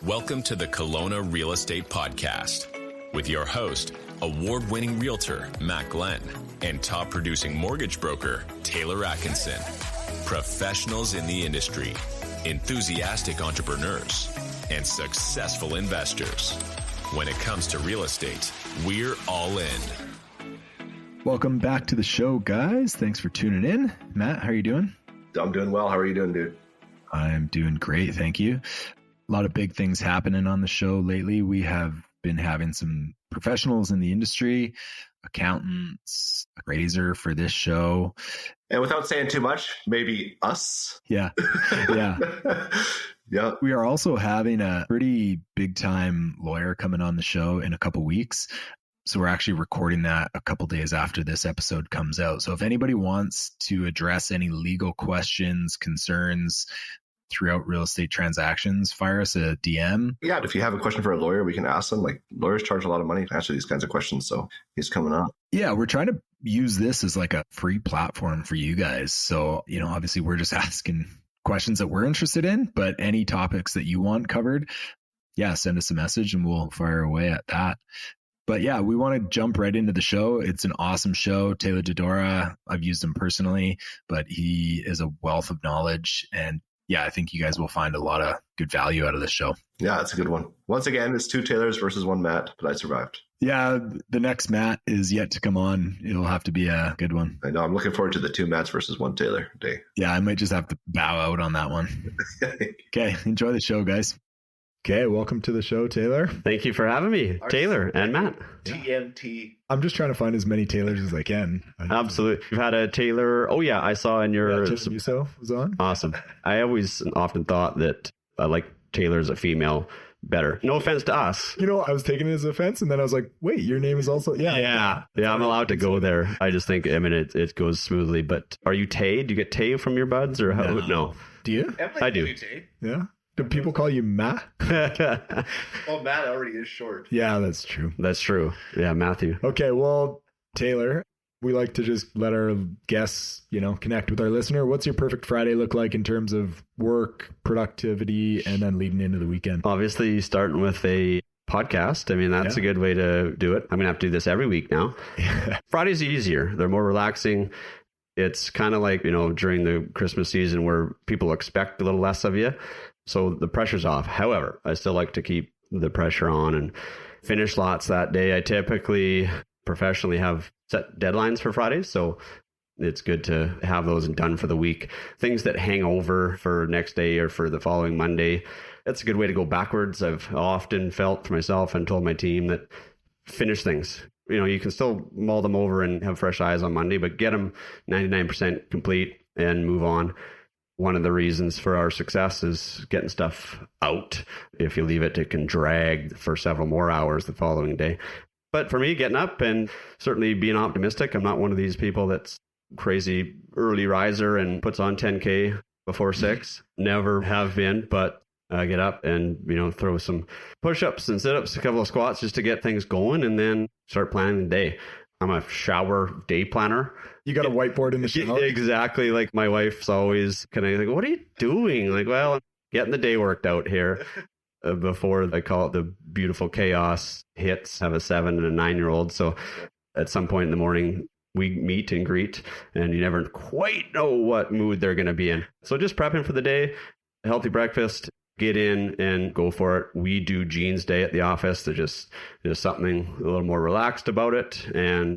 Welcome to the Kelowna Real Estate Podcast with your host, award-winning realtor Matt Glenn, and top-producing mortgage broker Taylor Atkinson. Professionals in the industry, enthusiastic entrepreneurs, and successful investors. When it comes to real estate, we're all in. Welcome back to the show, guys. Thanks for tuning in. Matt, how are you doing? I'm doing well. How are you doing, dude? I'm doing great, thank you. A lot of big things happening on the show lately. We have been having some professionals in the industry, accountants, appraiser for this show. And without saying too much, maybe us. Yeah. Yeah. We are also having a pretty big time lawyer coming on the show in a couple weeks. So we're actually recording that a couple days after this episode comes out. So if anybody wants to address any legal questions, concerns throughout real estate transactions, fire us a DM. Yeah, if you have a question for a lawyer, we can ask them. Like, lawyers charge a lot of money to answer these kinds of questions. So he's coming on. Yeah, we're trying to use this as like a free platform for you guys. So, obviously we're just asking questions that we're interested in, but any topics that you want covered, yeah, send us a message and we'll fire away at that. But yeah, we want to jump right into the show. It's an awesome show. Taylor Dedora, I've used him personally, but he is a wealth of knowledge. And yeah, I think you guys will find a lot of good value out of this show. Yeah, it's a good one. Once again, it's 2 Taylors versus 1 Matt, but I survived. Yeah, the next Matt is yet to come on. It'll have to be a good one. I know. I'm looking forward to the 2 Matts versus 1 Taylor day. Yeah, I might just have to bow out on that one. Okay, enjoy the show, guys. Okay, welcome to the show, Taylor. Thank you for having me, Taylor and Matt. TNT. I'm just trying to find as many Taylors as I can. Absolutely. You've had a Taylor. Oh, yeah. I saw in your... Yeah, Tim Musso was on. Awesome. I always often thought that I like Taylor as a female better. No offense to us. I was taking it as offense, and then I was like, wait, your name is also... Yeah, I'm allowed to go there. I just think, it goes smoothly. But are you Tay? Do you get Tay from your buds? Or how? No. Do you? I do. Yeah. Do people call you Matt? Well, Matt already is short. Yeah, that's true. That's true. Yeah, Matthew. Okay, well, Taylor, we like to just let our guests, connect with our listener. What's your perfect Friday look like in terms of work, productivity, and then leading into the weekend? Obviously, starting with a podcast. That's a good way to do it. I'm going to have to do this every week now. Fridays are easier. They're more relaxing. It's kind of like, during the Christmas season where people expect a little less of you. So the pressure's off. However, I still like to keep the pressure on and finish lots that day. I typically professionally have set deadlines for Fridays. So it's good to have those done for the week. Things that hang over for next day or for the following Monday. That's a good way to go backwards. I've often felt for myself and told my team that finish things. You can still mull them over and have fresh eyes on Monday, but get them 99% complete and move on. One of the reasons for our success is getting stuff out. If you leave it, it can drag for several more hours the following day. But for me, getting up and certainly being optimistic, I'm not one of these people that's crazy early riser and puts on 10K before 6. Never have been, but I get up and, throw some push-ups and sit-ups, a couple of squats just to get things going and then start planning the day. I'm a shower day planner. You got a whiteboard in the shower? Exactly. Like my wife's always kind of like, what are you doing? Like, well, I'm getting the day worked out here before I call it the beautiful chaos hits. I have a 7 and a 9-year-old. So at some point in the morning, we meet and greet and you never quite know what mood they're going to be in. So just prepping for the day, a healthy breakfast, get in and go for it. We do jeans day at the office. There's something a little more relaxed about it. And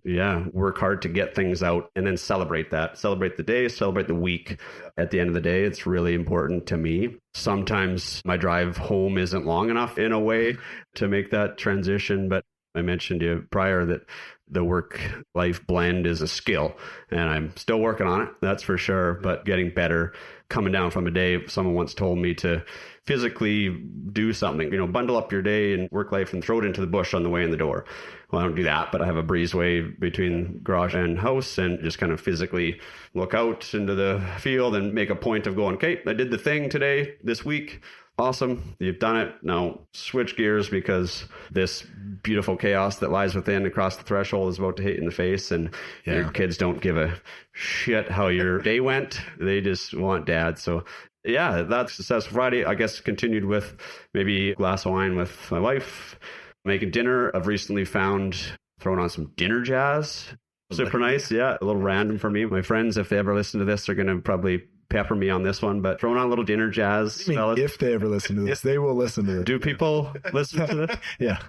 work hard to get things out and then celebrate that. Celebrate the day, celebrate the week. At the end of the day, it's really important to me. Sometimes my drive home isn't long enough in a way to make that transition. But I mentioned to you prior that the work-life blend is a skill, and I'm still working on it, that's for sure, but getting better. Coming down from a day, someone once told me to physically do something, bundle up your day and work life and throw it into the bush on the way in the door. Well, I don't do that, but I have a breezeway between garage and house and just kind of physically look out into the field and make a point of going, okay, I did the thing today, this week. Awesome. You've done it. Now switch gears because this beautiful chaos that lies within across the threshold is about to hit you in the face, and your kids don't give a shit how your day went. They just want dad. So Yeah, that's Successful Friday. I guess continued with maybe a glass of wine with my wife, making dinner. I've recently found throwing on some dinner jazz. Super nice. Yeah, a little random for me. My friends, if they ever listen to this, are going to probably pepper me on this one, but throwing on a little dinner jazz. If they ever listen to this, they will listen to it. Do people listen to this? Yeah.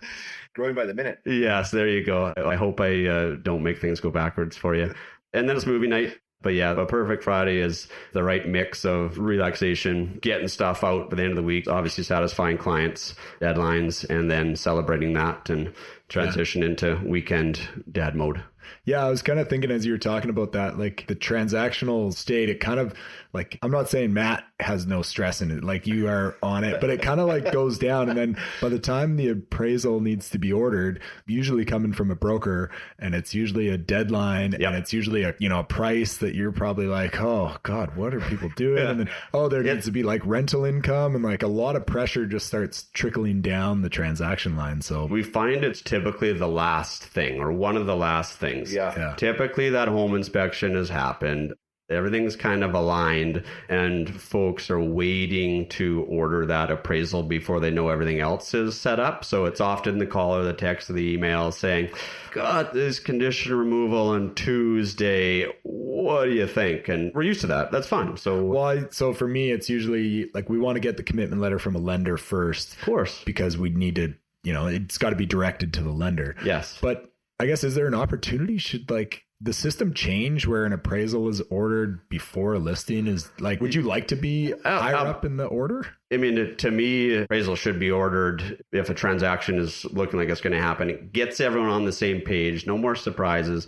Growing by the minute. Yes, there you go. I hope I don't make things go backwards for you. And then it's movie night. But yeah, a perfect Friday is the right mix of relaxation, getting stuff out by the end of the week, obviously satisfying clients' deadlines, and then celebrating that and transition into weekend dad mode. Yeah, I was kind of thinking as you were talking about that, like the transactional state, it kind of like, I'm not saying Matt has no stress in it, like you are on it, but it kind of like goes down. And then by the time the appraisal needs to be ordered, usually coming from a broker, and it's usually a deadline, and it's usually a price that you're probably like, oh God, what are people doing? And then, there needs to be like rental income, and like a lot of pressure just starts trickling down the transaction line. So we find it's typically the last thing or one of the last things. Yeah. Typically that home inspection has happened. Everything's kind of aligned, and folks are waiting to order that appraisal before they know everything else is set up. So it's often the call or the text or the email saying, got this condition removal on Tuesday. What do you think? And we're used to that. That's fine. So for me, it's usually like we want to get the commitment letter from a lender first. Of course. Because we need to, it's got to be directed to the lender. Yes. But I guess, is there an opportunity? Should like the system change where an appraisal is ordered before a listing? Is like, would you like to be higher up in the order? I mean, to me, appraisal should be ordered if a transaction is looking like it's going to happen. It gets everyone on the same page. No more surprises.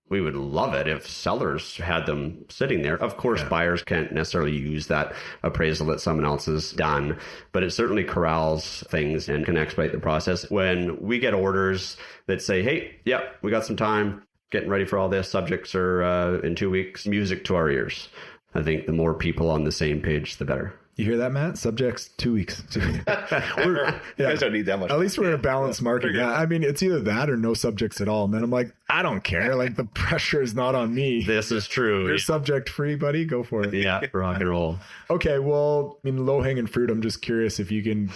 We would love it if sellers had them sitting there. Of course, buyers can't necessarily use that appraisal that someone else has done, but it certainly corrals things and can expedite the process. When we get orders that say, hey, we got some time, getting ready for all this, subjects are in 2 weeks, music to our ears. I think the more people on the same page, the better. You hear that, Matt? Subjects, 2 weeks. You guys don't need that much. At least we're in a balanced market. Yeah, I mean, it's either that or no subjects at all. And then I'm like, I don't care. Like, the pressure is not on me. This is true. You're subject free, buddy. Go for it. Yeah, rock and roll. Okay, well, I mean, low-hanging fruit, I'm just curious if you can,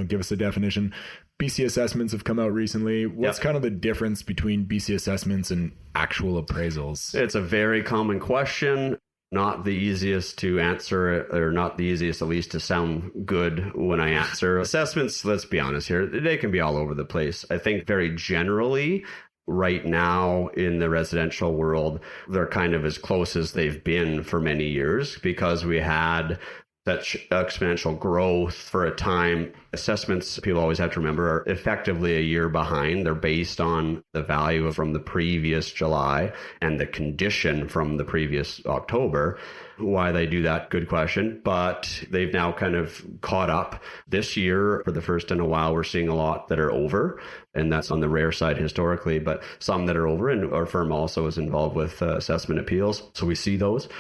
give us a definition. BC assessments have come out recently. What's kind of the difference between BC assessments and actual appraisals? It's a very common question. Not the easiest to answer, or not the easiest, at least, to sound good when I answer. Assessments, let's be honest here, they can be all over the place. I think very generally, right now in the residential world, they're kind of as close as they've been for many years because we had such exponential growth for a time. Assessments, people always have to remember, are effectively a year behind. They're based on the value from the previous July and the condition from the previous October. Why they do that, good question. But they've now kind of caught up. This year, for the first in a while, we're seeing a lot that are over. And that's on the rare side historically, but some that are over. And our firm also is involved with assessment appeals. So we see those.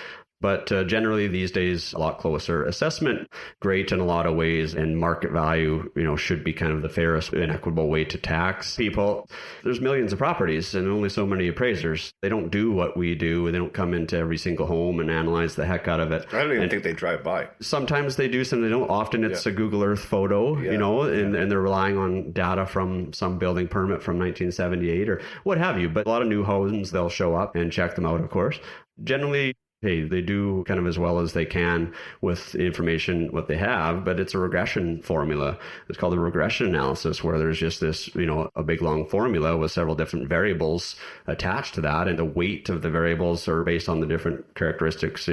But generally these days, a lot closer. Assessment, great in a lot of ways, and market value, should be kind of the fairest and equitable way to tax people. There's millions of properties and only so many appraisers. They don't do what we do. They don't come into every single home and analyze the heck out of it. I don't even think they drive by. Sometimes they do, some they don't. Often it's a Google Earth photo, and they're relying on data from some building permit from 1978 or what have you. But a lot of new homes, they'll show up and check them out, of course. Generally, they do kind of as well as they can with the information, what they have, but it's a regression formula. It's called a regression analysis, where there's just this, a big long formula with several different variables attached to that. And the weight of the variables are based on the different characteristics,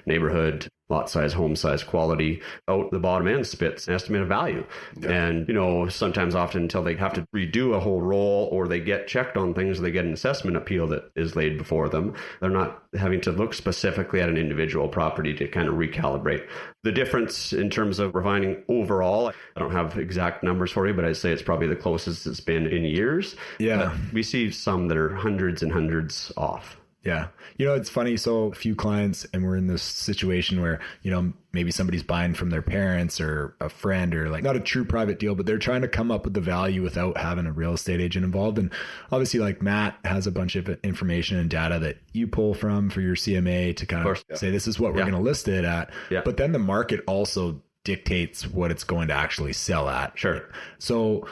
neighborhood, lot size, home size, quality. Out the bottom end spits an estimate of value. Yeah. And, sometimes often until they have to redo a whole roll or they get checked on things, they get an assessment appeal that is laid before them. They're not having to look specifically at an individual property to kind of recalibrate. The difference in terms of refining overall, I don't have exact numbers for you, but I'd say it's probably the closest it's been in years. Yeah. But we see some that are hundreds and hundreds off. Yeah. It's funny. So a few clients, and we're in this situation where, maybe somebody's buying from their parents or a friend, or like not a true private deal, but they're trying to come up with the value without having a real estate agent involved. And obviously, like, Matt has a bunch of information and data that you pull from for your CMA to kind of say, this is what we're going to list it at. Yeah. But then the market also dictates what it's going to actually sell at. Sure. So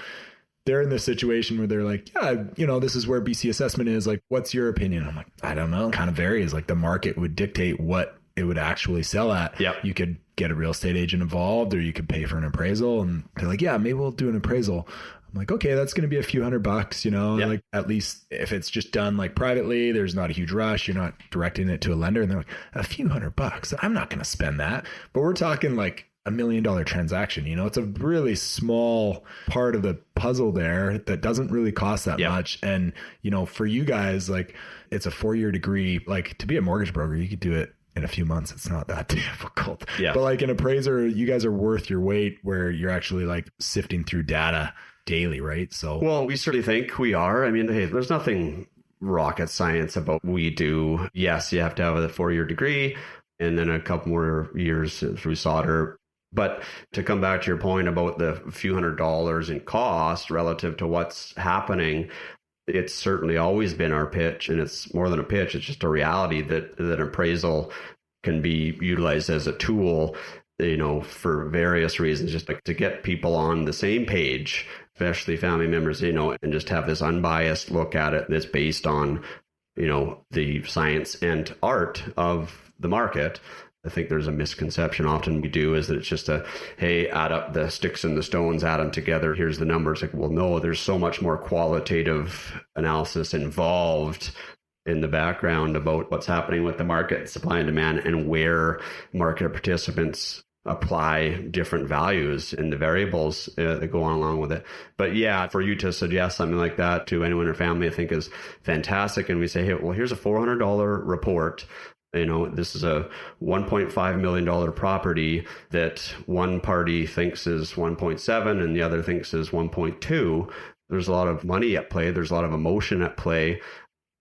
they're in this situation where they're like, this is where BC assessment is. Like, what's your opinion? I'm like, I don't know. It kind of varies. Like, the market would dictate what it would actually sell at. Yeah. You could get a real estate agent involved, or you could pay for an appraisal. And they're like, yeah, maybe we'll do an appraisal. I'm like, okay, that's going to be a few $100, like, at least if it's just done like privately, there's not a huge rush. You're not directing it to a lender. And they're like, a few $100. I'm not going to spend that. But we're talking like $1 million transaction. It's a really small part of the puzzle there that doesn't really cost that much. And, for you guys, like, it's a 4-year degree. Like, to be a mortgage broker, you could do it in a few months. It's not that difficult. Yeah. But like an appraiser, you guys are worth your weight, where you're actually like sifting through data daily, right? So, well, we certainly think we are. I mean, hey, there's nothing rocket science about what we do. Yes, you have to have a 4-year degree and then a couple more years through solder. But to come back to your point about the few $100 in cost relative to what's happening, it's certainly always been our pitch, and it's more than a pitch. It's just a reality that appraisal can be utilized as a tool, for various reasons, just to get people on the same page, especially family members, and just have this unbiased look at it that's based on, the science and art of the market. I think there's a misconception often we do is that it's just hey, add up the sticks and the stones, add them together, here's the numbers. Like, well, no, there's so much more qualitative analysis involved in the background about what's happening with the market, supply and demand, and where market participants apply different values and the variables that go on along with it. But yeah, for you to suggest something like that to anyone in your family, I think is fantastic. And we say, hey, well, here's a $400 report. This is a $1.5 million property that one party thinks is 1.7 and the other thinks is 1.2. There's a lot of money at play. There's a lot of emotion at play.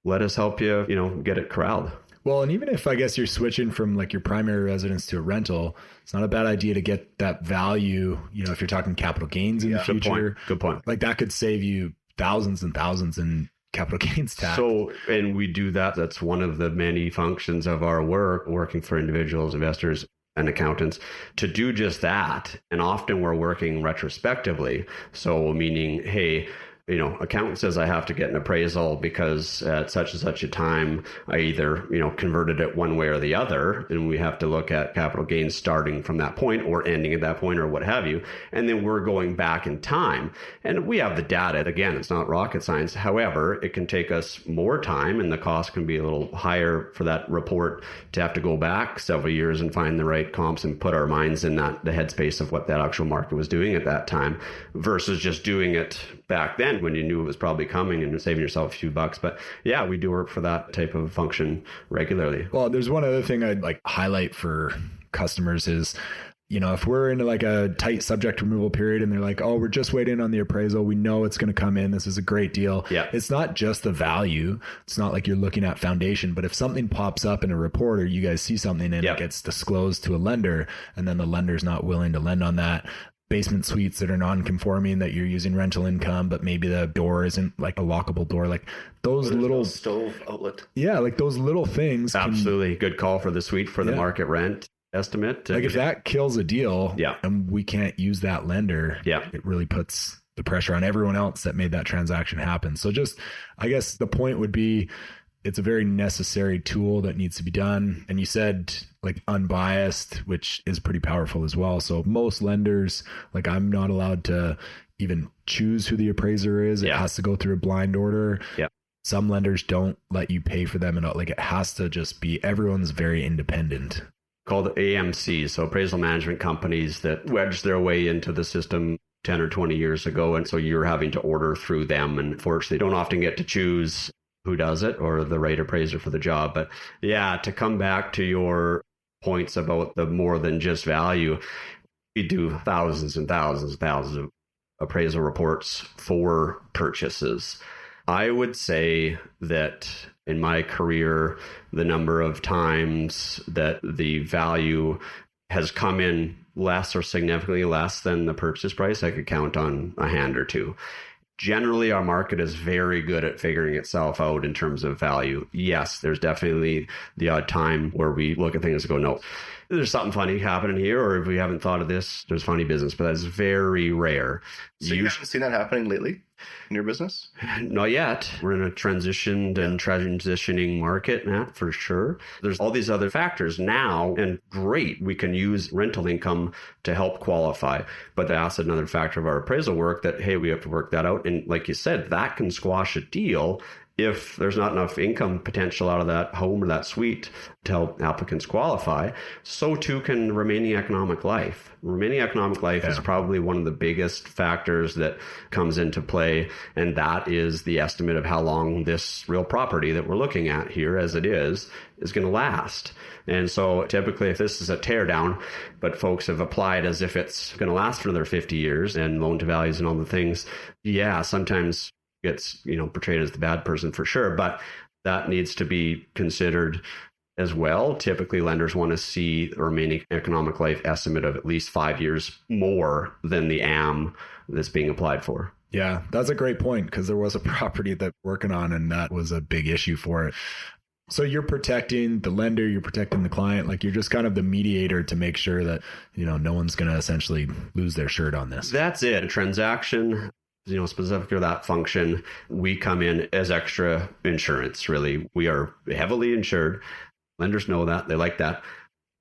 Let us help you, get it corralled. Well, and even if I guess you're switching from like your primary residence to a rental, it's not a bad idea to get that value, if you're talking capital gains in the future. Good point. Like, that could save you thousands and thousands in capital gains tax. So, and we do that. That's one of the many functions of our work, working for individuals, investors, and accountants, to do just that. And often we're working retrospectively. So meaning, hey, accountant says I have to get an appraisal because at such and such a time, I either, converted it one way or the other. And we have to look at capital gains starting from that point or ending at that point or what have you. And then we're going back in time. And we have the data. Again, it's not rocket science. However, it can take us more time, and the cost can be a little higher for that report to have to go back several years and find the right comps and put our minds in the headspace of what that actual market was doing at that time, versus just doing it back then when you knew it was probably coming and saving yourself a few bucks. But yeah, we do work for that type of function regularly. Well, there's one other thing I'd like highlight for customers is, if we're in like a tight subject removal period and they're like, oh, we're just waiting on the appraisal, we know it's going to come in, this is a great deal. Yeah. It's not just the value. It's not like you're looking at foundation, but if something pops up in a report or you guys see something and it gets disclosed to a lender, and then the lender's not willing to lend on that, basement suites that are non-conforming that you're using rental income, but maybe the door isn't like a lockable door, like those little stove outlet. Yeah, like those little things. Absolutely. Good call for the suite for the market rent estimate. Like if that kills a deal yeah. and we can't use that lender, yeah. it really puts the pressure on everyone else that made that transaction happen. So just, I guess the point would be, it's a very necessary tool that needs to be done. And you said like unbiased, which is pretty powerful as well. So most lenders, like I'm not allowed to even choose who the appraiser is. Yeah. It has to go through a blind order. Yeah. Some lenders don't let you pay for them. And like it has to just be, everyone's very independent. Called AMCs, so appraisal management companies that wedged their way into the system 10 or 20 years ago. And so you're having to order through them. And fortunately, don't often get to choose who does it or the right appraiser for the job. But yeah, to come back to your points about the more than just value, we do thousands and thousands and thousands of appraisal reports for purchases. I would say that in my career, the number of times that the value has come in less or significantly less than the purchase price, I could count on a hand or two. Generally, our market is very good at figuring itself out in terms of value. Yes, there's definitely the odd time where we look at things and go, no, there's something funny happening here, or if we haven't thought of this, there's funny business, but that's very rare. So you haven't seen that happening lately in your business? Not yet. We're in a transitioning market, Matt, for sure. There's all these other factors now, and great, we can use rental income to help qualify. But that's another factor of our appraisal work that, hey, we have to work that out. And like you said, that can squash a deal if there's not enough income potential out of that home or that suite to help applicants qualify. So too can remaining economic life. Remaining economic life is probably one of the biggest factors that comes into play. And that is the estimate of how long this real property that we're looking at here as it is going to last. And so typically if this is a tear down, but folks have applied as if it's going to last for another 50 years and loan to values and all the things, sometimes gets portrayed as the bad person for sure, but that needs to be considered as well. Typically lenders want to see the remaining economic life estimate of at least 5 years more than the AM that's being applied for. Yeah, that's a great point, because there was a property that we're working on and that was a big issue for it. So you're protecting the lender, you're protecting the client, like you're just kind of the mediator to make sure that no one's going to essentially lose their shirt on this. That's it. A transaction, specific to that function, we come in as extra insurance, really. We are heavily insured. Lenders know that. They like that.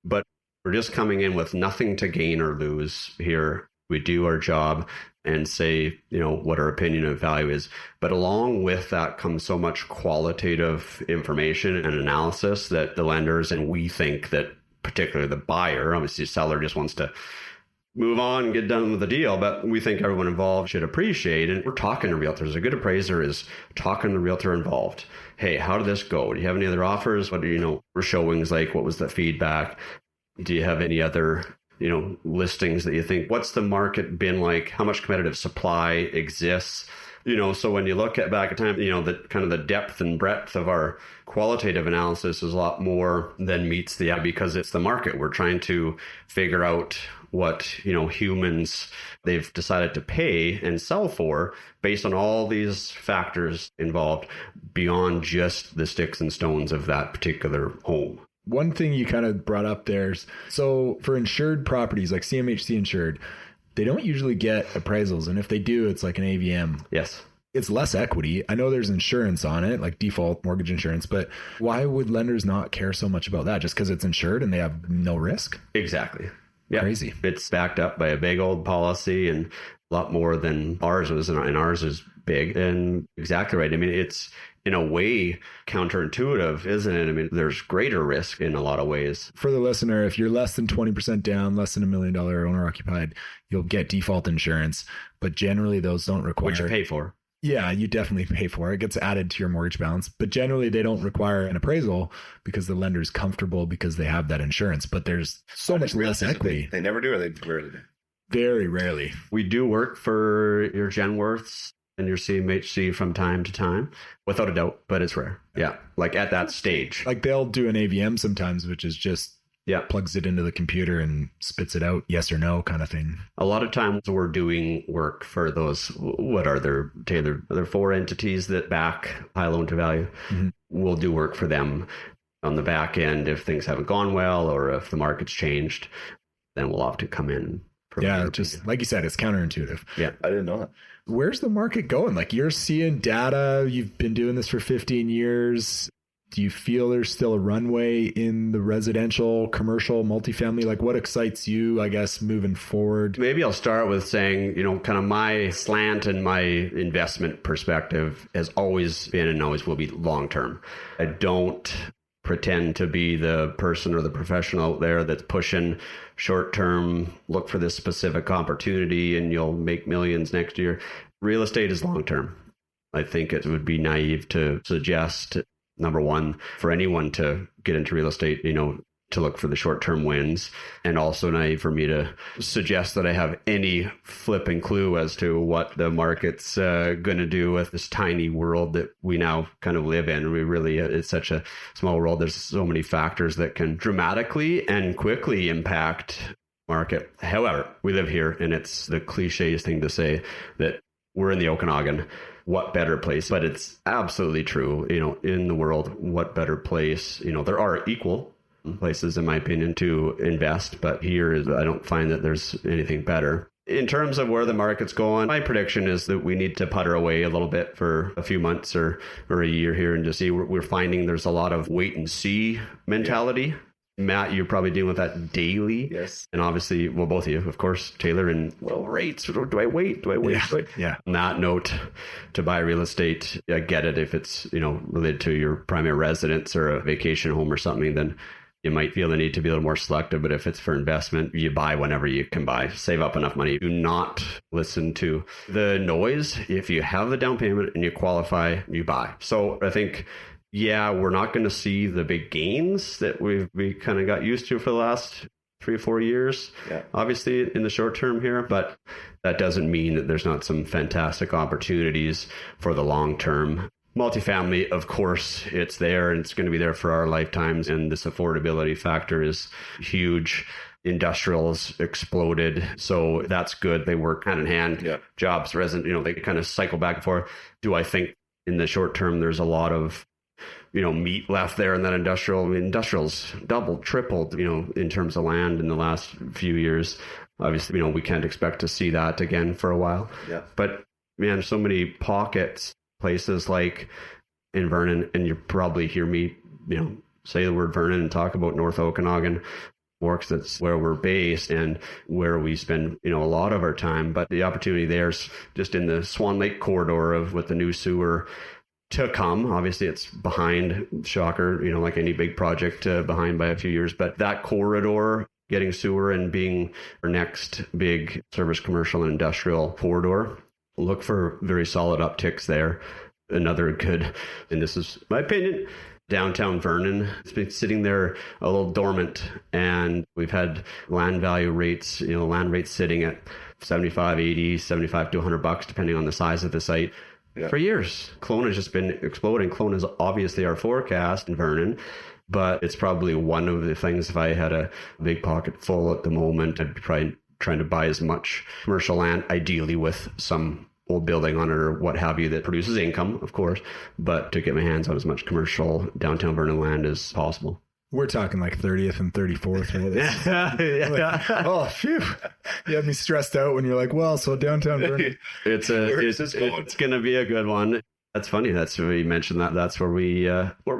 But we're just coming in with nothing to gain or lose here. We do our job and say, what our opinion of value is. But along with that comes so much qualitative information and analysis that the lenders, and we think that particularly the buyer, obviously the seller just wants to move on and get done with the deal, but we think everyone involved should appreciate. And we're talking to realtors. A good appraiser is talking to the realtor involved. Hey, how did this go? Do you have any other offers? What do were showings like? What was the feedback? Do you have any other, listings that you think, what's the market been like? How much competitive supply exists? So when you look back at time, the kind of the depth and breadth of our qualitative analysis is a lot more than meets the eye, because it's the market. We're trying to figure out what, humans they've decided to pay and sell for based on all these factors involved beyond just the sticks and stones of that particular home. One thing you kind of brought up there is, so for insured properties like CMHC insured, they don't usually get appraisals. And if they do, it's like an AVM. Yes. It's less equity. I know there's insurance on it, like default mortgage insurance, but why would lenders not care so much about that? Just because it's insured and they have no risk? Exactly. Yeah. Crazy. It's backed up by a big old policy and a lot more than ours was, and ours is big. And exactly right. I mean, it's in a way counterintuitive, isn't it? I mean, there's greater risk in a lot of ways. For the listener, if you're less than 20% down, less than $1 million owner occupied, you'll get default insurance, but generally those don't require. Which you pay for. Yeah, you definitely pay for it. It gets added to your mortgage balance, but generally they don't require an appraisal because the lender's comfortable because they have that insurance, but there's so much less equity. They never do, or they rarely do? Very rarely. We do work for your Genworths and your CMHC from time to time, without a doubt, but it's rare. Yeah, like at that stage. Like they'll do an AVM sometimes, which is just plugs it into the computer and spits it out, yes or no kind of thing. A lot of times we're doing work for those, what are there, Taylor? Are there 4 entities that back high loan to value? Mm-hmm. We'll do work for them on the back end if things haven't gone well or if the market's changed, then we'll have to come in. Yeah, just like you said, it's counterintuitive. Yeah, I didn't know that. Where's the market going? Like you're seeing data, you've been doing this for 15 years. Do you feel there's still a runway in the residential, commercial, multifamily? Like what excites you, I guess, moving forward? Maybe I'll start with saying, kind of my slant and my investment perspective has always been and always will be long-term. I don't pretend to be the person or the professional out there that's pushing short-term, look for this specific opportunity and you'll make millions next year. Real estate is long-term. I think it would be naive to suggest, number one, for anyone to get into real estate, to look for the short-term wins, and also naive for me to suggest that I have any flipping clue as to what the market's going to do with this tiny world that we now kind of live in. It's such a small world. There's so many factors that can dramatically and quickly impact market. However, we live here, and it's the cliché thing to say that we're in the Okanagan. What better place? But it's absolutely true. In the world, what better place? There are equal places, in my opinion, to invest, but I don't find that there's anything better. In terms of where the market's going, my prediction is that we need to putter away a little bit for a few months or a year here and just see. We're finding there's a lot of wait and see mentality. Yeah. Matt, you're probably dealing with that daily. Yes. And obviously, well, both of you, of course, Taylor, and rates. Do I wait? Yeah. On that note, to buy real estate, I get it. If it's, related to your primary residence or a vacation home or something, then you might feel the need to be a little more selective. But if it's for investment, you buy whenever you can buy. Save up enough money. Do not listen to the noise. If you have the down payment and you qualify, you buy. So I think, we're not going to see the big gains that we kind of got used to for the last 3 or 4 years, obviously in the short term here, but that doesn't mean that there's not some fantastic opportunities for the long term. Multifamily, of course, it's there and it's going to be there for our lifetimes. And this affordability factor is huge. Industrials exploded. So that's good. They work hand in hand. Yeah. Jobs, resident, they kind of cycle back and forth. Do I think in the short term, there's a lot of meat left there in that industrial? I mean, industrials doubled, tripled, in terms of land in the last few years. Obviously, we can't expect to see that again for a while. Yeah. But man, so many pockets, places like in Vernon, and you probably hear me, say the word Vernon and talk about North Okanagan more, because that's where we're based and where we spend, a lot of our time. But the opportunity there's just in the Swan Lake corridor with the new sewer to come. Obviously, it's behind, shocker, like any big project, behind by a few years. But that corridor, getting sewer and being our next big service, commercial and industrial corridor, look for very solid upticks there. Another good, and this is my opinion, downtown Vernon. It's been sitting there a little dormant, and we've had land value rates, land rates sitting at 75, 80, 75 to $100, depending on the size of the site. Yeah. For years. Kelowna has just been exploding. Kelowna is obviously our forecast in Vernon, but it's probably one of the things. If I had a big pocket full at the moment, I'd be probably trying to buy as much commercial land, ideally with some old building on it or what have you that produces income, of course, but to get my hands on as much commercial downtown Vernon land as possible. We're talking like 30th and 34th. Right? Like, oh, phew. You have me stressed out when you're like, well, so downtown Vernon. It's going to be a good one. That's funny. That's where you mentioned that. That's where we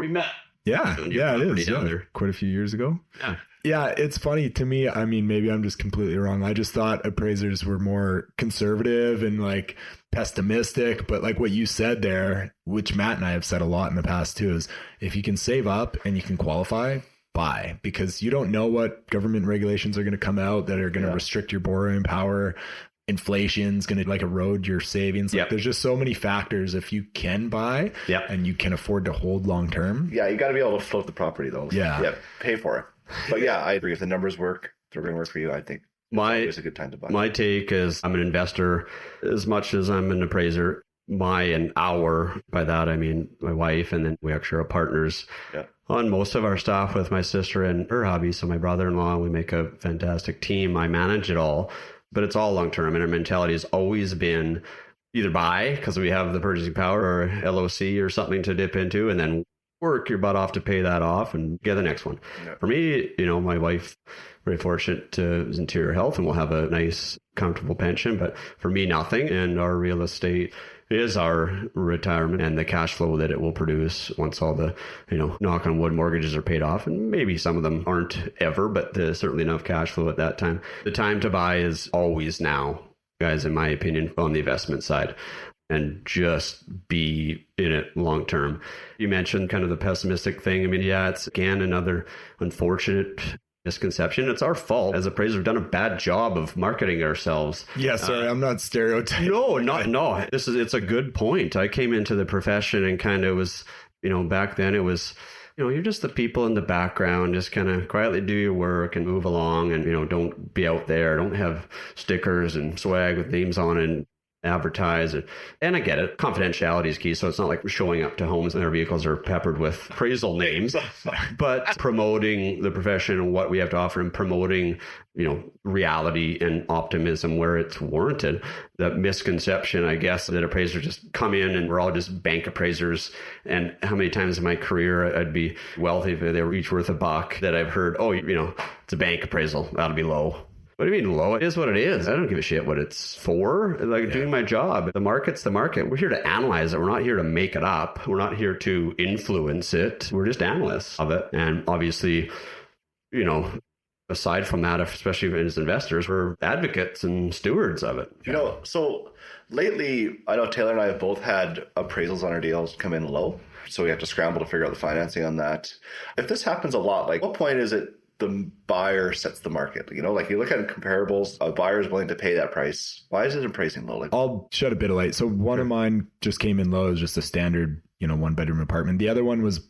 met. Yeah. Yeah, it is. Yeah. Quite a few years ago. Yeah. Yeah, it's funny to me. I mean, maybe I'm just completely wrong. I just thought appraisers were more conservative and like pessimistic. But like what you said there, which Matt and I have said a lot in the past too, is if you can save up and you can qualify, buy, because you don't know what government regulations are going to come out that are going to restrict your borrowing power. Inflation's going to like erode your savings. Like, there's just so many factors. If you can buy and you can afford to hold long term. Yeah, you got to be able to float the property though. Yeah. Pay for it. But yeah, I agree. If the numbers work, they're going to work for you. I think it's a good time to buy. My take is I'm an investor as much as I'm an appraiser. By that, I mean my wife, and then we actually are partners on most of our staff with my sister and her hubby. So my brother-in-law, we make a fantastic team. I manage it all, but it's all long-term. And our mentality has always been either buy because we have the purchasing power or LOC or something to dip into, and then work your butt off to pay that off and get the next one. Yeah. For me, my wife, very fortunate to is interior health and we'll have a nice, comfortable pension. But for me, nothing. And our real estate is our retirement and the cash flow that it will produce once all the, knock on wood, mortgages are paid off. And maybe some of them aren't ever, but there's certainly enough cash flow at that time. The time to buy is always now, guys, in my opinion, on the investment side. And just be in it long term. You mentioned kind of the pessimistic thing. I mean, it's again another unfortunate misconception. It's our fault as appraisers. We've done a bad job of marketing ourselves. Yeah, sorry, I'm not stereotyping. No. It's a good point. I came into the profession and kind of was, back then it was you're just the people in the background, just kind of quietly do your work and move along, and, don't be out there, don't have stickers and swag with names on it and advertise it. And I get it, confidentiality is key, so it's not like we're showing up to homes and their vehicles are peppered with appraisal names, but promoting the profession and what we have to offer, and promoting reality and optimism where it's warranted. That misconception, I guess, that appraisers just come in and we're all just bank appraisers. And how many times in my career I'd be wealthy if they were each worth $1 that I've heard, it's a bank appraisal, that'll be low. What do you mean low? It is what it is. I don't give a shit what it's for. Doing my job. The market's the market. We're here to analyze it. We're not here to make it up. We're not here to influence it. We're just analysts of it. And obviously, aside from that, especially as investors, we're advocates and stewards of it. So lately, I know Taylor and I have both had appraisals on our deals come in low. So we have to scramble to figure out the financing on that. If this happens a lot, what point is it the buyer sets the market? You look at comparables, a buyer is willing to pay that price. Why is it appraising low? I'll shed a bit of light. So one of mine just came in low. It was just a standard, 1-bedroom apartment. The other one was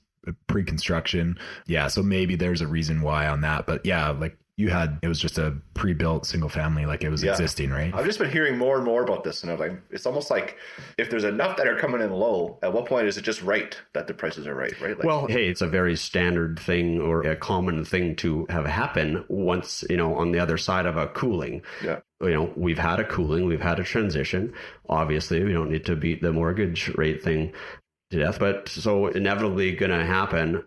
pre-construction. Yeah. So maybe there's a reason why on that, but yeah, it was just a pre-built single family, it was existing, right? I've just been hearing more and more about this, and I'm like, it's almost like if there's enough that are coming in low, at what point is it just right that the prices are right? Well, hey, it's a very standard thing or a common thing to have happen once, on the other side of a cooling. Yeah. We've had a cooling, we've had a transition. Obviously, we don't need to beat the mortgage rate thing to death, but so inevitably going to happen.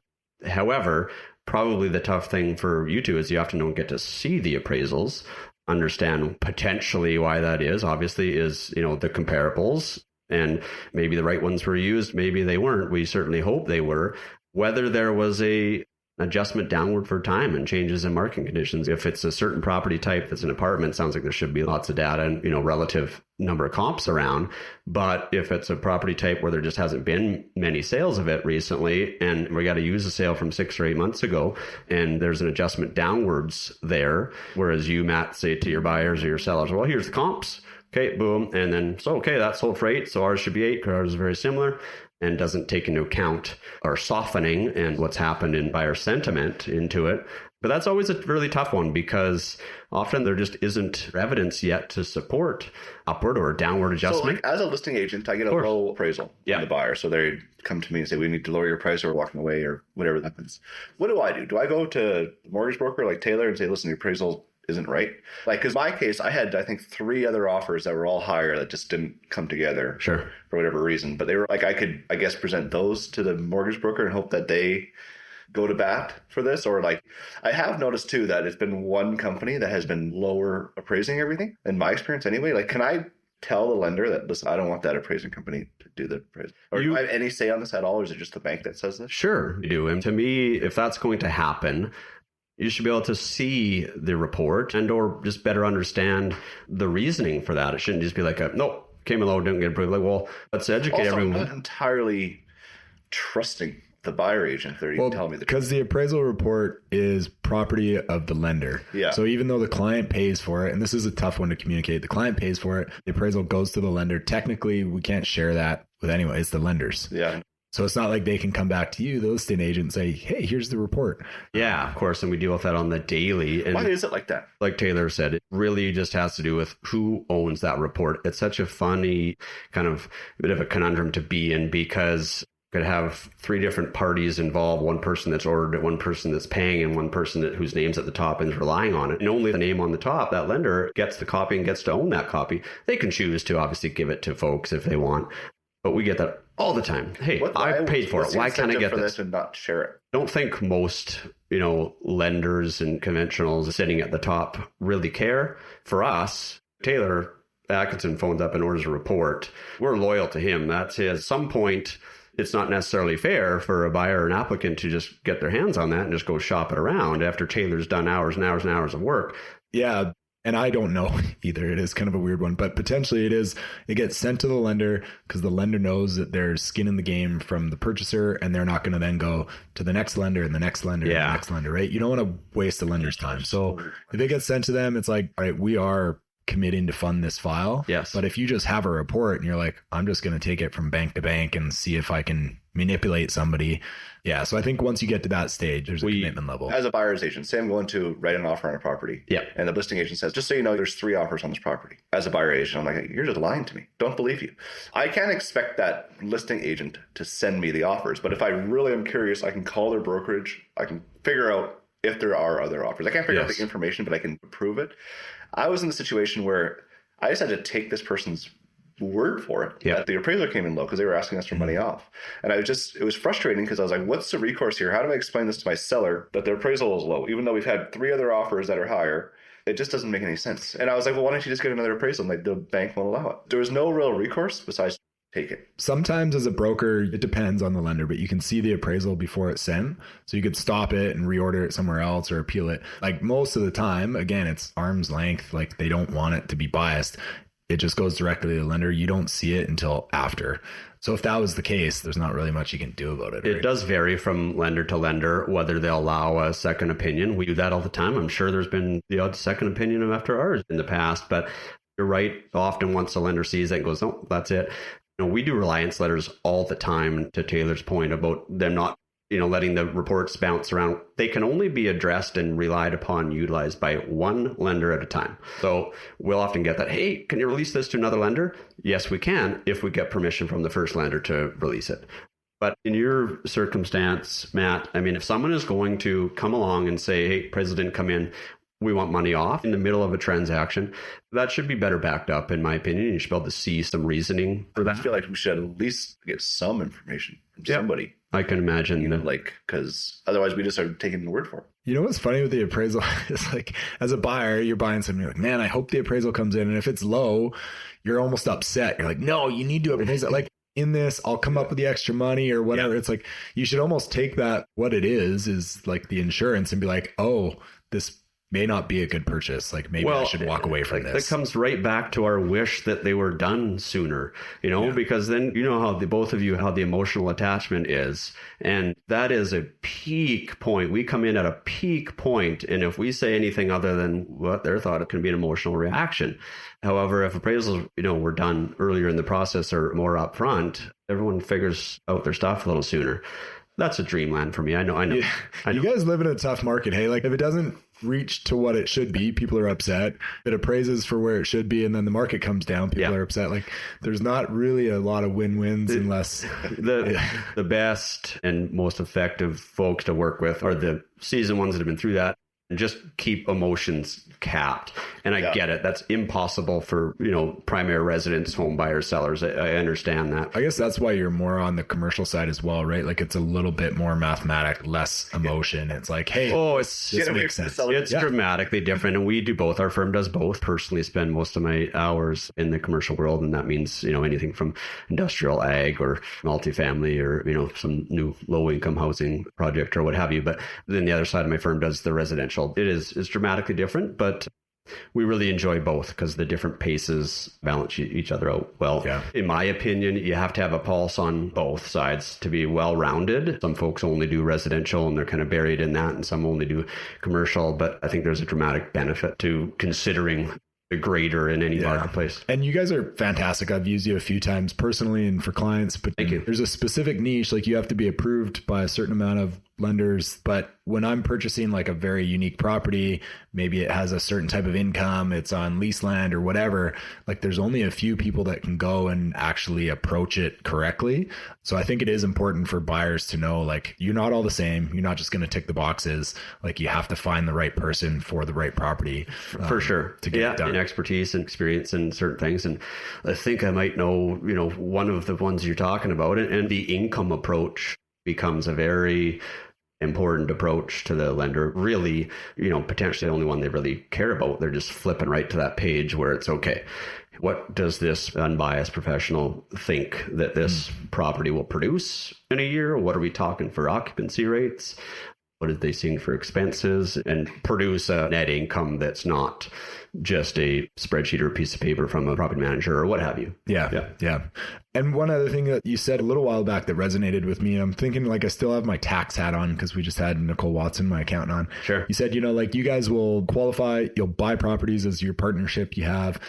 However, probably the tough thing for you two is you often don't get to see the appraisals, understand potentially why that is. Obviously is, the comparables, and maybe the right ones were used, maybe they weren't. We certainly hope they were. Whether there was a adjustment downward for time and changes in market conditions. If it's a certain property type that's an apartment, sounds like there should be lots of data and, relative number of comps around. But if it's a property type where there just hasn't been many sales of it recently, and we got to use a sale from 6 or 8 months ago, and there's an adjustment downwards there, whereas you, Matt, say to your buyers or your sellers, well, here's the comps. Okay, boom. And then, that sold for 8. So ours should be 8 because ours is very similar, and doesn't take into account our softening and what's happened in buyer sentiment into it. But that's always a really tough one because often there just isn't evidence yet to support upward or downward adjustment. So as a listing agent, I get a low appraisal from the buyer. So they come to me and say, we need to lower your price or we're walking away or whatever happens. What do? Do I go to the mortgage broker like Taylor and say, listen, your appraisal isn't right? Because my case, I had, I think, 3 other offers that were all higher that just didn't come together. Sure. For whatever reason. But they were I could, I guess, present those to the mortgage broker and hope that they go to bat for this. Or I have noticed too that it's been one company that has been lower appraising everything, in my experience anyway. Can I tell the lender that, listen, I don't want that appraising company to do the appraisal? Or do I have any say on this at all, or is it just the bank that says this? Sure, you do. And to me, if that's going to happen, you should be able to see the report and or just better understand the reasoning for that. It shouldn't just be nope, came in low, didn't get approved. Let's educate everyone. I'm not entirely trusting the buyer agent. They're even telling me the truth. Because the appraisal report is property of the lender. Yeah. So even though the client pays for it, and this is a tough one to communicate, the client pays for it, the appraisal goes to the lender. Technically, we can't share that with anyone. It's the lenders. Yeah. So it's not like they can come back to you, the listing agent, and say, hey, here's the report. Yeah, of course. And we deal with that on the daily. And why is it like that? Like Taylor said, it really just has to do with who owns that report. It's such a funny kind of bit of a conundrum to be in because you could have 3 different parties involved, one person that's ordered it, one person that's paying, and one person whose name's at the top and is relying on it. And only the name on the top, that lender gets the copy and gets to own that copy. They can choose to obviously give it to folks if they want. But we get that all the time. Hey, I paid for it. Why can't I get this? And not share it? I don't think most, lenders and conventionals sitting at the top really care. For us, Taylor Atkinson phones up and orders a report. We're loyal to him. That's at some point. It's not necessarily fair for a buyer or an applicant to just get their hands on that and just go shop it around after Taylor's done hours and hours and hours of work. Yeah. And I don't know either. It is kind of a weird one, but potentially it gets sent to the lender because the lender knows that there's skin in the game from the purchaser, and they're not going to then go to the next lender and the next lender and the next lender, right? You don't want to waste the lender's time. So if it gets sent to them, it's like, all right, we are committing to fund this file. Yes. But if you just have a report and you're like, I'm just going to take it from bank to bank and see if I can manipulate somebody. Yeah. So I think once you get to that stage, there's a commitment level. As a buyer's agent, say I'm going to write an offer on a property. Yeah. And the listing agent says, just so you know, there's 3 offers on this property. As a buyer agent, I'm like, you're just lying to me. Don't believe you. I can't expect that listing agent to send me the offers. But if I really am curious, I can call their brokerage. I can figure out if there are other offers. I can't figure out the information, but I can prove it. I was in the situation where I just had to take this person's word for it. Yeah. That the appraiser came in low because they were asking us for money off. And it was frustrating because I was like, what's the recourse here? How do I explain this to my seller that their appraisal is low? Even though we've had 3 other offers that are higher, it just doesn't make any sense. And I was like, well, why don't you just get another appraisal? And like, the bank won't allow it. There was no real recourse besides take it. Sometimes as a broker, it depends on the lender, but you can see the appraisal before it's sent. So you could stop it and reorder it somewhere else or appeal it. Like most of the time, again, it's arm's length. Like they don't want it to be biased. It just goes directly to the lender. You don't see it until after. So if that was the case, there's not really much you can do about it. Right? It does vary from lender to lender, whether they'll allow a second opinion. We do that all the time. I'm sure there's been the odd second opinion after ours in the past, but you're right. Often once a lender sees it and goes, oh, that's it. We do reliance letters all the time, to Taylor's point about them not, letting the reports bounce around. They can only be addressed and relied upon, utilized by one lender at a time. So we'll often get that, hey, can you release this to another lender? Yes, we can, if we get permission from the first lender to release it. But in your circumstance, Matt, I mean, if someone is going to come along and say, hey, President, come in, we want money off in the middle of a transaction, that should be better backed up, in my opinion. You should be able to see some reasoning for that. I feel like we should at least get some information from somebody. I can imagine. Because otherwise we just are taking the word for it. You know what's funny with the appraisal is like, as a buyer, you're buying something, you're like, man, I hope the appraisal comes in. And if it's low, you're almost upset. You're like, no, you need to appraise it. Like, in this, I'll come up with the extra money or whatever. Yeah. It's like, you should almost take that, what it is like the insurance, and be like, oh, this may not be a good purchase. Like maybe I should walk away from this. That comes right back to our wish that they were done sooner, because then how both of you, how the emotional attachment is. And that is a peak point. We come in at a peak point, and if we say anything other than what their thought, it can be an emotional reaction. However, if appraisals, were done earlier in the process or more upfront, everyone figures out their stuff a little sooner. That's a dreamland for me. I know. Yeah. You guys live in a tough market. Hey, like if it doesn't reach to what it should be, people are upset. It appraises for where it should be, and then the market comes down, people are upset. Like there's not really a lot of win-wins unless the best and most effective folks to work with are the seasoned ones that have been through that. And just keep emotions capped. And I get it. That's impossible for, primary residents, home buyers, sellers. I understand that. I guess that's why you're more on the commercial side as well, right? Like it's a little bit more mathematic, less emotion. It's like, hey, this makes sense. It's dramatically different. And we do both. Our firm does both. Personally spend most of my hours in the commercial world. And that means, anything from industrial ag or multifamily or, some new low income housing project or what have you. But then the other side of my firm does the residential. It's dramatically different, but we really enjoy both because the different paces balance each other out well. Yeah. In my opinion, you have to have a pulse on both sides to be well-rounded. Some folks only do residential and they're kind of buried in that, and some only do commercial, but I think there's a dramatic benefit to considering the grader in any marketplace. And you guys are fantastic. I've used you a few times personally and for clients, but thank you. There's a specific niche, like you have to be approved by a certain amount of lenders. But when I'm purchasing like a very unique property, maybe it has a certain type of income, it's on lease land or whatever, like there's only a few people that can go and actually approach it correctly. So I think it is important for buyers to know, like, you're not all the same. You're not just going to tick the boxes. Like you have to find the right person for the right property. For sure. To get it done. And expertise and experience in certain things. And I think I might know, one of the ones you're talking about, and the income approach becomes a very important approach to the lender. Really, potentially the only one they really care about. They're just flipping right to that page where it's okay. What does this unbiased professional think that this property will produce in a year? What are we talking for occupancy rates? what are they seeing for expenses, and produce a net income that's not just a spreadsheet or a piece of paper from a property manager or what have you. Yeah. And one other thing that you said a little while back that resonated with me, I'm thinking like I still have my tax hat on because we just had Nicole Watson, my accountant, on. Sure. You said, like you guys will qualify, you'll buy properties as your partnership you have.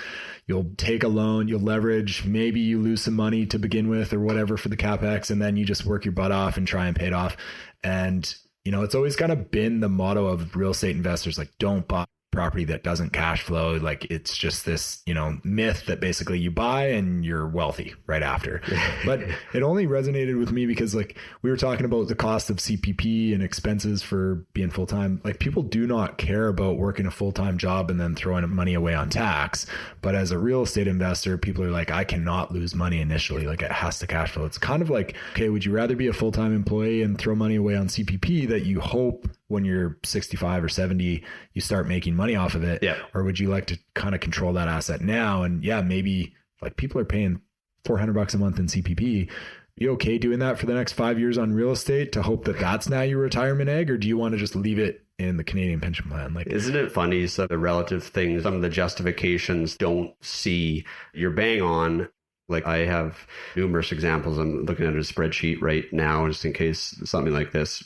You'll take a loan, you'll leverage, maybe you lose some money to begin with or whatever for the CapEx, and then you just work your butt off and try and pay it off. And, it's always kind of been the motto of real estate investors, like don't buy property that doesn't cash flow. Like it's just this, myth that basically you buy and you're wealthy right after. But it only resonated with me because like we were talking about the cost of CPP and expenses for being full-time. Like people do not care about working a full-time job and then throwing money away on tax. But as a real estate investor, people are like, I cannot lose money initially. Like it has to cash flow. It's kind of like, okay, would you rather be a full-time employee and throw money away on CPP that you hope when you're 65 or 70, you start making money off of it? Yeah. Or would you like to kind of control that asset now? And yeah, maybe like people are paying $400 a month in CPP. You okay doing that for the next 5 years on real estate to hope that that's now your retirement egg? Or do you want to just leave it in the Canadian pension plan? Like, isn't it funny? So the relative things, some of the justifications don't see, you're bang on. Like I have numerous examples. I'm looking at a spreadsheet right now, just in case something like this,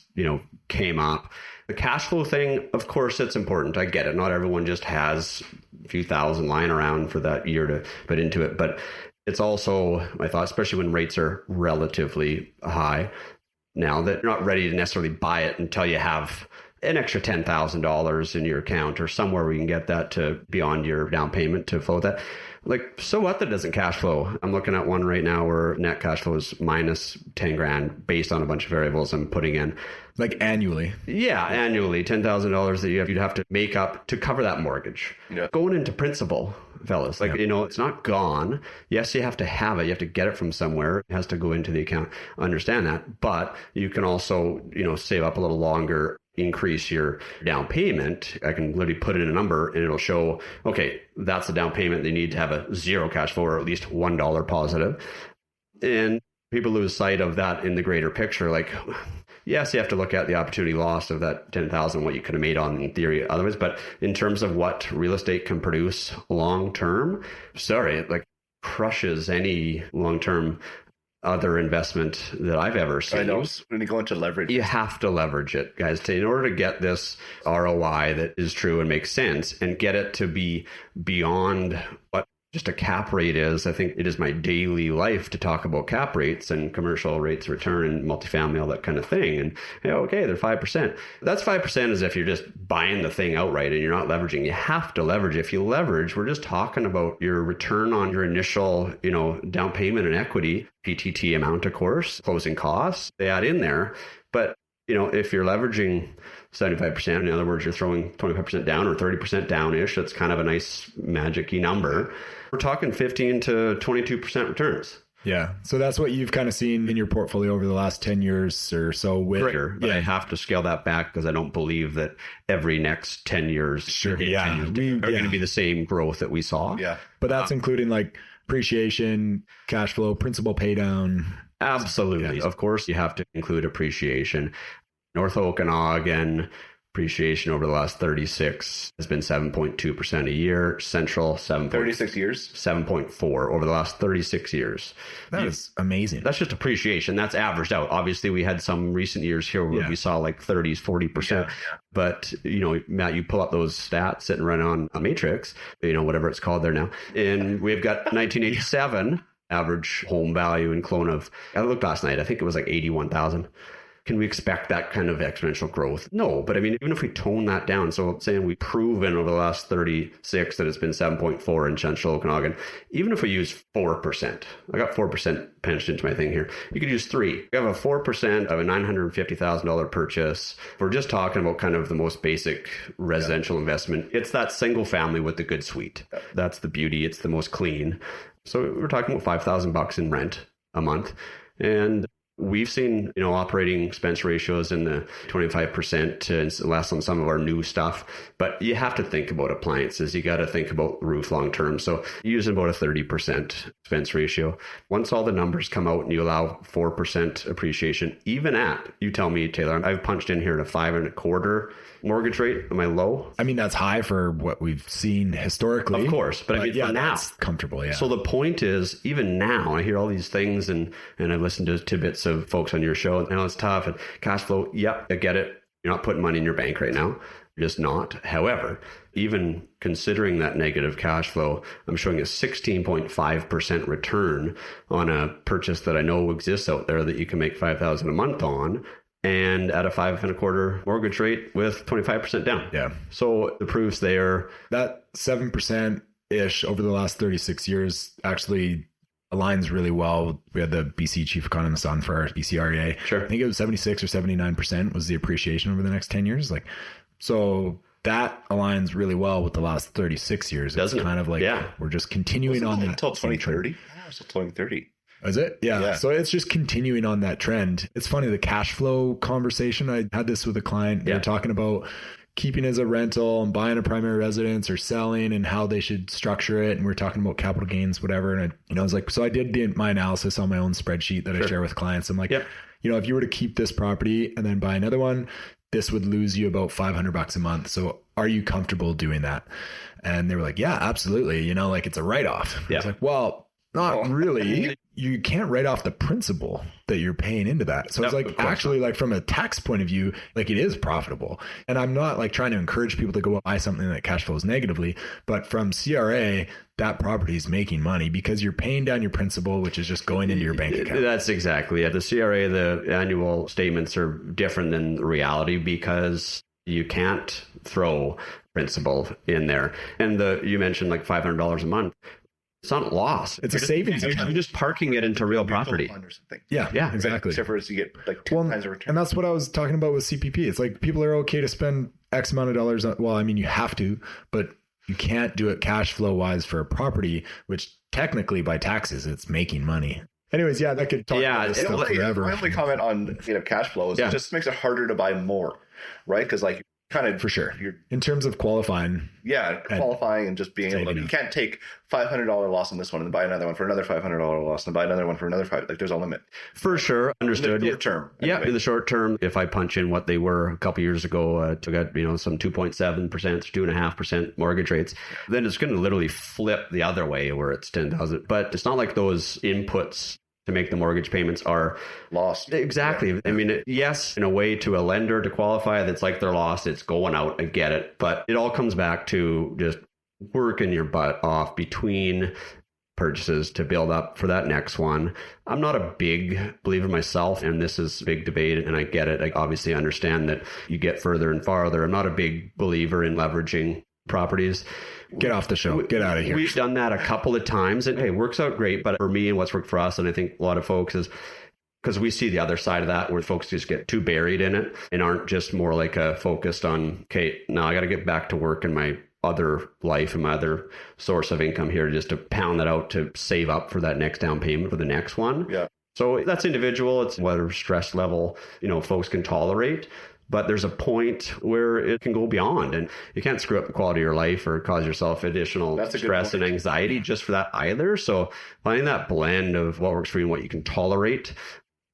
came up. The cash flow thing, of course, it's important. I get it. Not everyone just has a few thousand lying around for that year to put into it. But it's also, I thought, especially when rates are relatively high now, that you're not ready to necessarily buy it until you have an extra $10,000 in your account or somewhere where you can get that to beyond your down payment to float that. Like, so what that doesn't cash flow? I'm looking at one right now where net cash flow is minus 10 grand based on a bunch of variables I'm putting in. Like annually? Yeah, annually. $10,000 that you'd have to make up to cover that mortgage. Yeah. Going into principal, fellas. Like, it's not gone. Yes, you have to have it. You have to get it from somewhere. It has to go into the account. I understand that. But you can also, save up a little longer, increase your down payment. I can literally put in a number and it'll show, okay, that's the down payment. They need to have a zero cash flow or at least $1 positive. And people lose sight of that in the greater picture. Like, yes, you have to look at the opportunity loss of that 10,000, what you could have made on in theory otherwise. But in terms of what real estate can produce long term, it like crushes any long term other investment that I've ever seen. I know. When you go into leverage, you have to leverage it, guys, in order to get this ROI that is true and makes sense and get it to be beyond what just a cap rate is. I think it is my daily life to talk about cap rates and commercial rates of return and multifamily, all that kind of thing. And okay, they're 5%. That's 5% as if you're just buying the thing outright and you're not leveraging. You have to leverage. If you leverage, we're just talking about your return on your initial, down payment and equity, PTT amount, of course, closing costs, they add in there. But if you're leveraging 75%, in other words, you're throwing 25% down or 30% down-ish, that's kind of a nice magic-y number. We're talking 15 to 22% returns. Yeah. So that's what you've kind of seen in your portfolio over the last 10 years or so. But I have to scale that back because I don't believe that every next 10 years are going to be the same growth that we saw. Yeah. But that's including like appreciation, cash flow, principal pay down. Absolutely. Yeah. Of course, you have to include appreciation. North Okanagan appreciation over the last 36 has been 7.2% a year. Central 36 years, 7.4 over the last 36 years. That is amazing. That's just appreciation. That's averaged out. Obviously, we had some recent years here where we saw like 30s, 40%. Yeah. But Matt, you pull up those stats sitting right on a matrix, whatever it's called there now, and we've got 1987 average home value in Kelowna I looked last night. I think it was like 81,000. Can we expect that kind of exponential growth? No, but I mean, even if we tone that down, so saying we've proven over the last 36 that it's been 7.4 in Central Okanagan, even if we use 4%, I got 4% pinched into my thing here. You could use 3. You have a 4% of a $950,000 purchase. We're just talking about kind of the most basic residential investment. It's that single family with the good suite. That's the beauty. It's the most clean. So we're talking about $5,000 in rent a month. And we've seen, operating expense ratios in the 25% to less on some of our new stuff, but you have to think about appliances. You got to think about roof long term. So using about a 30% expense ratio. Once all the numbers come out and you allow 4% appreciation, even at, you tell me, Taylor, I've punched in here at a 5.25% mortgage rate. Am I low? I mean, that's high for what we've seen historically. Of course. But I mean, for now, that's comfortable. Yeah. So the point is, even now, I hear all these things and I listen to tidbits of folks on your show, and it's tough and cash flow. Yep, I get it. You're not putting money in your bank right now. You're just not. However, even considering that negative cash flow, I'm showing a 16.5% return on a purchase that I know exists out there that you can make $5,000 a month on, and at a 5.25% mortgage rate with 25% down. Yeah. So the proof's there. That 7% ish over the last 36 years actually aligns really well. We had the BC chief economist on for our BCREA. Sure. I think it was 76 or 79% was the appreciation over the next 10 years. So that aligns really well with the last 36 years. Doesn't it's kind of like, we're just continuing on that until 2030. Until 2030. Is it? Yeah. So it's just continuing on that trend. It's funny, the cash flow conversation. I had this with a client. They were talking about keeping as a rental and buying a primary residence or selling and how they should structure it. And we're talking about capital gains, whatever. And I was like, so I did my analysis on my own spreadsheet that I share with clients. I'm like, if you were to keep this property and then buy another one, this would lose you about $500 a month. So are you comfortable doing that? And they were like, yeah, absolutely. It's a write-off. I was like, well, not really. You can't write off the principal that you're paying into that. So it's actually from a tax point of view, it is profitable. And I'm not trying to encourage people to go buy something that cash flows negatively, but from CRA, that property is making money because you're paying down your principal, which is just going into your bank account. That's exactly it. The CRA, the annual statements are different than reality because you can't throw principal in there. And you mentioned $500 a month. It's not a loss. It's a savings account. You're just parking it into real property. Yeah, exactly. Except for you get 10 times a return. And that's what I was talking about with CPP. It's people are okay to spend X amount of dollars on, well, I mean, you have to, but you can't do it cash flow wise for a property, which technically by taxes, it's making money. Anyways, that could talk about this stuff forever. My only comment on cash flow is it just makes it harder to buy more, right? Because kind of for sure you're in terms of qualifying and just being able to, you can't take $500 loss on this one and buy another one for another $500 loss and buy another one for another $500. There's a limit for sure. Understood. In the short term, anyway. In the short term, if I punch in what they were a couple years ago, to get some 2.7%, 2.5% mortgage rates, then it's going to literally flip the other way where it's 10,000. But it's not like those inputs to make the mortgage payments are lost. Exactly. Yeah. I mean, yes, in a way to a lender to qualify, that's they're lost. It's going out. I get it. But it all comes back to just working your butt off between purchases to build up for that next one. I'm not a big believer myself, and this is a big debate, and I get it. I obviously understand that you get further and farther. I'm not a big believer in leveraging properties. Get off the show. Get out of here. We've done that a couple of times and it works out great. But for me and what's worked for us, and I think a lot of folks, is because we see the other side of that where folks just get too buried in it and aren't just more focused on, okay, now I got to get back to work in my other life and my other source of income here just to pound that out to save up for that next down payment for the next one. Yeah. So that's individual. It's whatever stress level, folks can tolerate. But there's a point where it can go beyond, and you can't screw up the quality of your life or cause yourself additional stress and anxiety just for that either. So finding that blend of what works for you and what you can tolerate.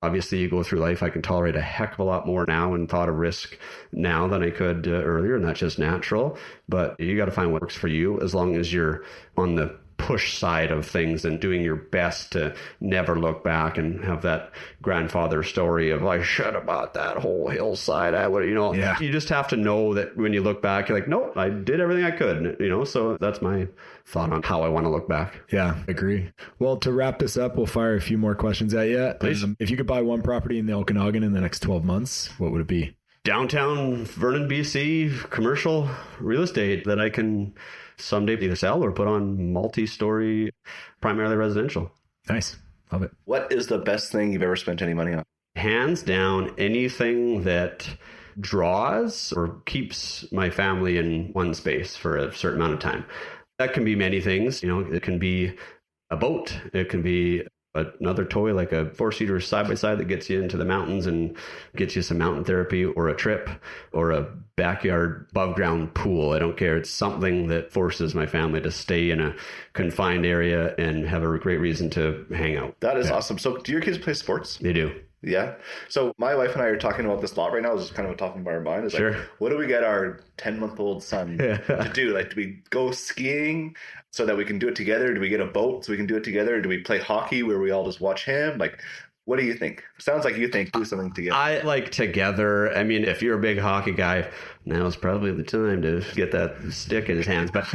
Obviously, you go through life, I can tolerate a heck of a lot more now and thought of risk now than I could earlier, and that's just natural. But you got to find what works for you as long as you're on the push side of things and doing your best to never look back and have that grandfather story of, I should have bought that whole hillside. I would, You just have to know that when you look back, you're like, nope, I did everything I could, so that's my thought on how I want to look back. Yeah, I agree. Well, to wrap this up, we'll fire a few more questions at you. Please. If you could buy one property in the Okanagan in the next 12 months, what would it be? Downtown Vernon, BC, commercial real estate that I can someday either sell or put on multi-story, primarily residential. Nice. Love it. What is the best thing you've ever spent any money on? Hands down, anything that draws or keeps my family in one space for a certain amount of time. That can be many things. It can be a boat. It can be But another toy like a 4-seater side-by-side that gets you into the mountains and gets you some mountain therapy, or a trip, or a backyard above-ground pool. I don't care. It's something that forces my family to stay in a confined area and have a great reason to hang out. That is awesome. So do your kids play sports? They do. Yeah. So my wife and I are talking about this a lot right now. It's just kind of a topic of our mind. It's like, what do we get our 10-month-old son to do? Like, do we go skiing so that we can do it together? Do we get a boat so we can do it together? Do we play hockey where we all just watch him? Like, what do you think? Sounds like you think do something together. I like together. I mean, if you're a big hockey guy, now's probably the time to get that stick in his hands. But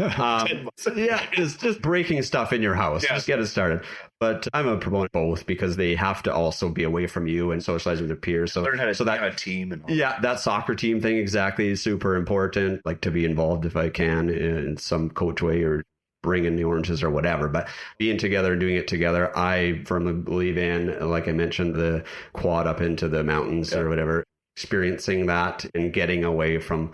yeah, it's just breaking stuff in your house. Just get it started. But I'm a proponent of both because they have to also be away from you and socialize with their peers. So learn how to that have a team. And all that soccer team thing exactly is super important. Like to be involved if I can in some coach way or bringing the oranges or whatever, but being together and doing it together, I firmly believe in, like I mentioned, the quad up into the mountains or whatever, experiencing that and getting away from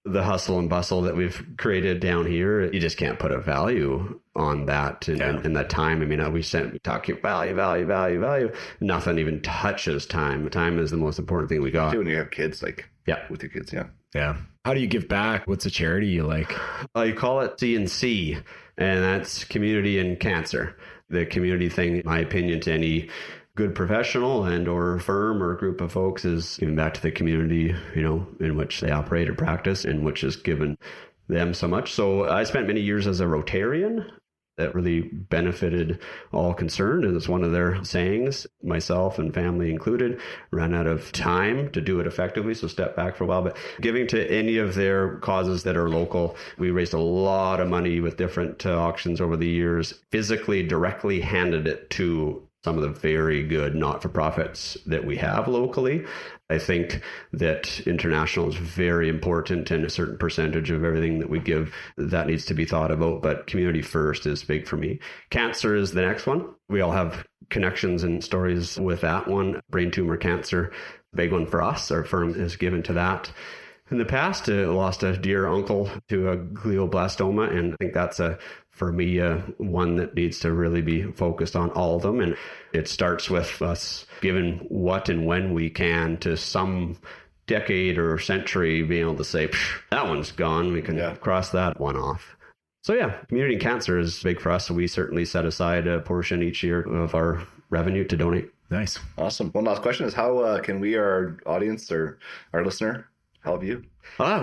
the hustle and bustle that we've created down here. You just can't put a value on that and that time. I mean, we talk value. Nothing even touches time. Time is the most important thing we got. When you have kids, like with your kids, Yeah. How do you give back? What's a charity you like? You call it C&C, and that's community and cancer. The community thing, in my opinion, to any good professional and or firm or group of folks is giving back to the community, in which they operate or practice, and which has given them so much. So I spent many years as a Rotarian. That really benefited all concerned. And it's one of their sayings, myself and family included, ran out of time to do it effectively. So step back for a while, but giving to any of their causes that are local. We raised a lot of money with different auctions over the years, physically directly handed it to some of the very good not-for-profits that we have locally. I think that international is very important, and a certain percentage of everything that we give, that needs to be thought about. But community first is big for me. Cancer is the next one. We all have connections and stories with that one. Brain tumor cancer, big one for us. Our firm is given to that. In the past, lost a dear uncle to a glioblastoma, and I think that's for me, one that needs to really be focused on all of them. And it starts with us giving what and when we can to some decade or century, being able to say, that one's gone. We can cross that one off. So community and cancer is big for us. So we certainly set aside a portion each year of our revenue to donate. Nice. Awesome. One last question is how can we, our audience or our listener, help you?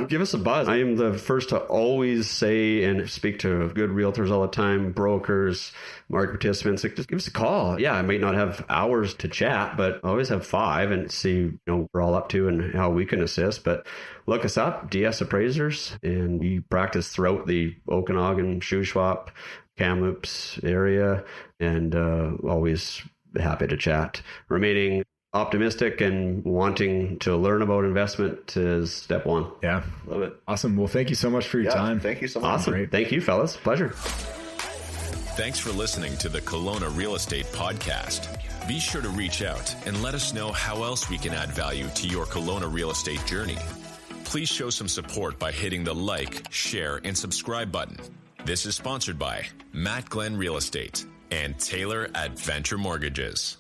Give us a buzz. I am the first to always say and speak to good realtors all the time, brokers, market participants. Like, just give us a call. Yeah, I might not have hours to chat, but I always have 5 and see what we're all up to and how we can assist. But look us up, DS Appraisers, and we practice throughout the Okanagan, Shuswap, Kamloops area, and always happy to chat. Remaining optimistic and wanting to learn about investment is step one. Yeah. Love it. Awesome. Well, thank you so much for your time. Thank you so much. Awesome. Great. Thank you, fellas. Pleasure. Thanks for listening to the Kelowna Real Estate Podcast. Be sure to reach out and let us know how else we can add value to your Kelowna real estate journey. Please show some support by hitting the like, share, and subscribe button. This is sponsored by Matt Glenn Real Estate and Taylor at Venture Mortgages.